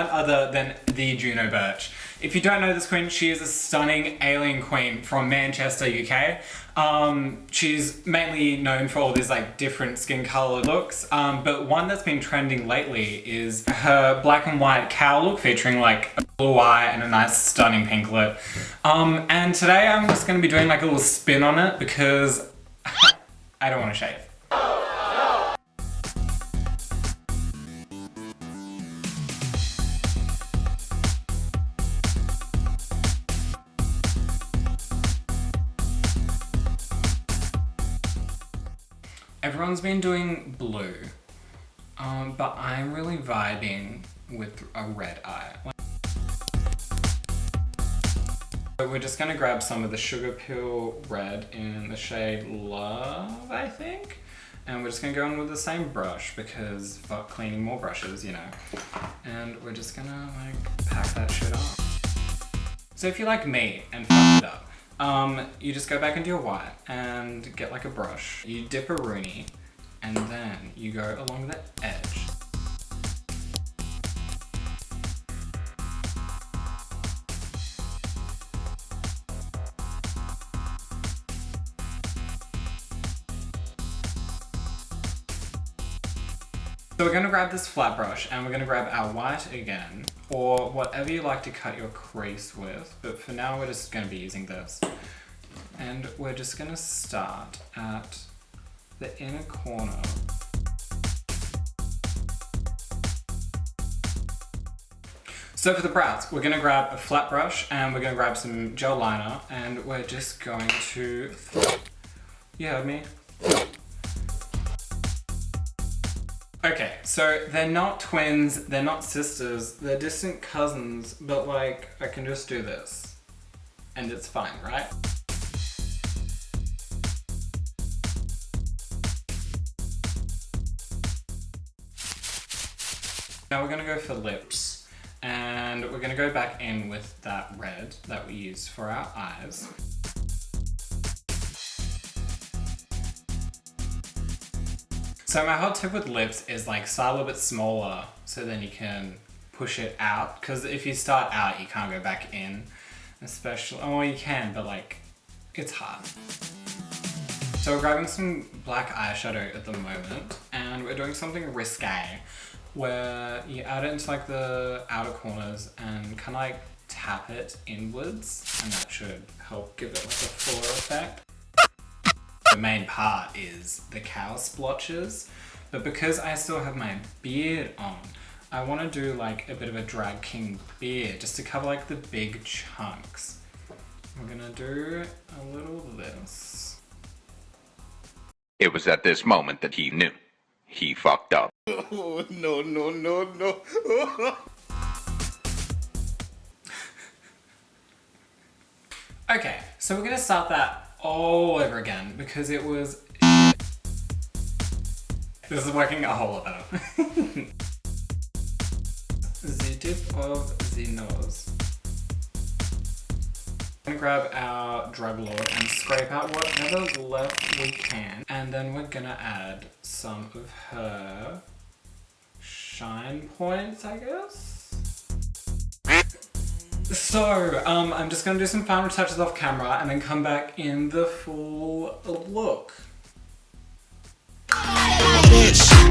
none other than the Juno Birch. If you don't know this queen, she is a stunning alien queen from Manchester, UK. She's mainly known for all these like different skin color looks, but one that's been trending lately is her black and white cow look featuring like a blue eye and a nice stunning pink lip. And today I'm just going to be doing like a little spin on it because I don't want to shave. Everyone's been doing blue, but I'm really vibing with a red eye. So we're just gonna grab some of the Sugar Pill Red in the shade Love, I think. And we're just gonna go in with the same brush because fuck cleaning more brushes, you know. And we're just gonna like pack that shit up. So if you're like me and fucked it up, you just go back into your white and get like a brush. You dip a Rooney and then you go along the edge. So we're going to grab this flat brush and we're going to grab our white again, or whatever you like to cut your crease with, but for now we're just going to be using this. And we're just going to start at the inner corner. So for the brows, we're going to grab a flat brush and we're going to grab some gel liner and we're just going to, you heard me? Okay, so they're not twins, they're not sisters, they're distant cousins, but like, I can just do this. And it's fine, right? Now we're gonna go for lips. And we're gonna go back in with that red that we used for our eyes. So my hot tip with lips is like start a little bit smaller so then you can push it out, because if you start out you can't go back in, especially, oh you can, but like it's hard. So we're grabbing some black eyeshadow at the moment and we're doing something risque where you add it into like the outer corners and kind of like tap it inwards, and that should help give it like a fuller effect. The main part is the cow splotches, but because I still have my beard on, I want to do like a bit of a drag king beard just to cover like the big chunks. We're gonna do a little of this. It was at this moment that he knew. He fucked up. Oh, no, no, no, no. Okay, so we're gonna start that all over again because it was shit. This is working a whole lot better. The tip of the nose. We're gonna grab our drug lord and scrape out whatever's left we can, and then we're gonna add some of her shine points, I guess. So, I'm just gonna do some final touches off camera and then come back in the full look.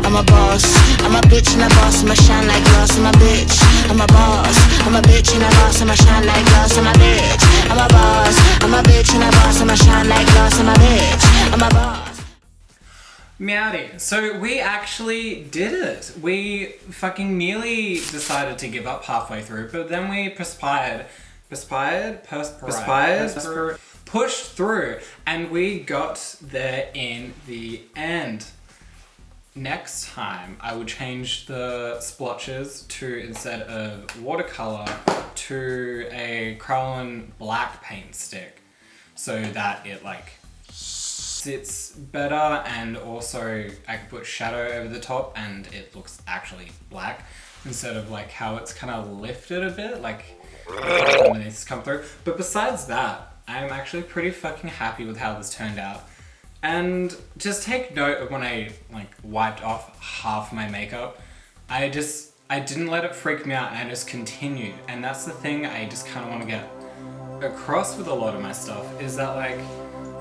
I'm a boss, I'm a bitch and a boss, I'ma shine like glass, I'm a bitch. I'm a boss, I'm a bitch and a boss, I'ma shine like glass, I'm a bitch. I'm a boss, I'm a bitch and a boss, I'ma shine like glass, I'm a bitch. I'm a boss. Mewody, so we actually did it. We fucking nearly decided to give up halfway through, but then we perspired, pushed through, and we got there in the end. Next time, I would change the splotches to, instead of watercolor, to a Krylon black paint stick, so that it like sits better, and also I can put shadow over the top and it looks actually black instead of like how it's kind of lifted a bit, like underneath come through. But besides that, I'm actually pretty fucking happy with how this turned out. And just take note of when I like wiped off half my makeup, I just I didn't let it freak me out and I just continued. And that's the thing I just kind of want to get across with a lot of my stuff, is that like,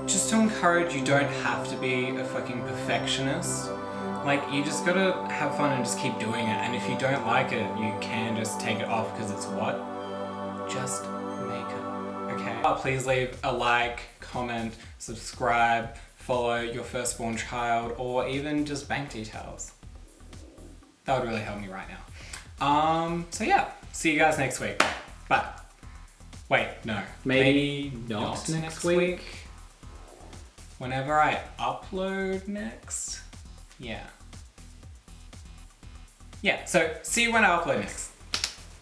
just to encourage you don't have to be a fucking perfectionist. Like, you just gotta have fun and just keep doing it. And if you don't like it, you can just take it off because it's what? Just makeup, okay? Please leave a like, comment, subscribe, follow your firstborn child, or even just bank details. That would really help me right now. So yeah, see you guys next week. Bye. Wait, no. Maybe not next week. Whenever I upload next. Yeah. Yeah, so see you when I upload next.